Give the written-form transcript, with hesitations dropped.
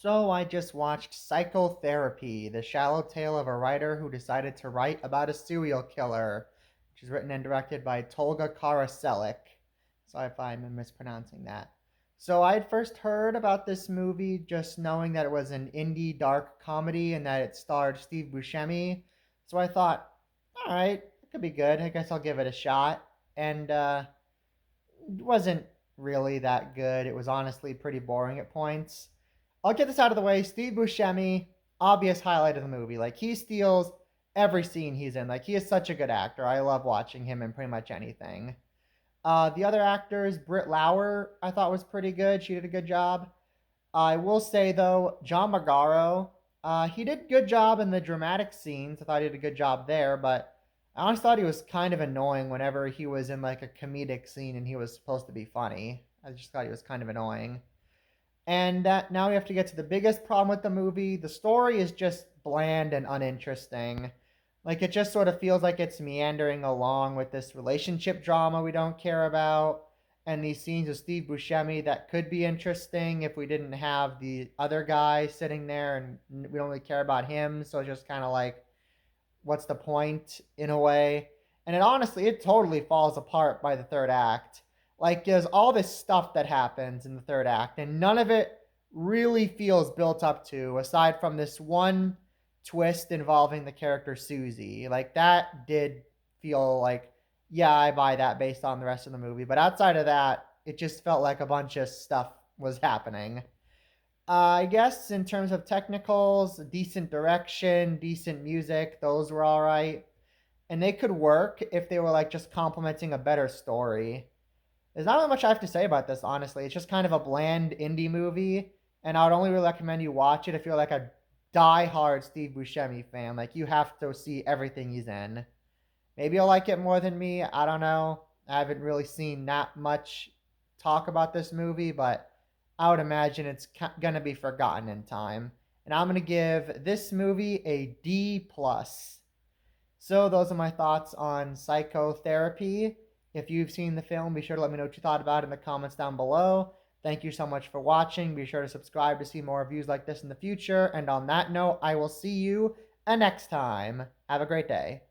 So I just watched Psychotherapy, the shallow tale of a writer who decided to write about a serial killer, which is written and directed by Tolga Karaselic. Sorry if I'm mispronouncing that. So I had first heard about this movie just knowing that it was an indie dark comedy and that it starred Steve Buscemi. So I thought, all right, it could be good. I guess I'll give it a shot. And it wasn't really that good. It was honestly pretty boring at points. I'll get this out of the way. Steve Buscemi, obvious highlight of the movie. Like, he steals every scene he's in. Like, he is such a good actor. I love watching him in pretty much anything. The other actors, Britt Lauer, I thought was pretty good. She did a good job. I will say though, John Magaro, he did a good job in the dramatic scenes. I thought he did a good job there, but I honestly thought he was kind of annoying whenever he was in like a comedic scene and he was supposed to be funny. I just thought he was kind of annoying. And that now we have to get to the biggest problem with the movie. The story is just bland and uninteresting. Like, it just sort of feels like it's meandering along with this relationship drama we don't care about, and these scenes of Steve Buscemi that could be interesting if we didn't have the other guy sitting there and we don't really care about him. So it's just kind of like, what's the point in a way? And it totally falls apart by the third act. Like, there's all this stuff that happens in the third act, and none of it really feels built up to, aside from this one twist involving the character Susie. Like, that did feel like, yeah, I buy that based on the rest of the movie. But outside of that, it just felt like a bunch of stuff was happening. I guess in terms of technicals, decent direction, decent music, those were all right. And they could work if they were like just complementing a better story. There's not really much I have to say about this, honestly. It's just kind of a bland indie movie, and I would only really recommend you watch it if you're like a die-hard Steve Buscemi fan. Like, you have to see everything he's in. Maybe you'll like it more than me. I don't know. I haven't really seen that much talk about this movie, but I would imagine it's gonna be forgotten in time. And I'm gonna give this movie a D plus. So those are my thoughts on Psychotherapy. If you've seen the film, be sure to let me know what you thought about it in the comments down below. Thank you so much for watching. Be sure to subscribe to see more reviews like this in the future. And on that note, I will see you next time. Have a great day.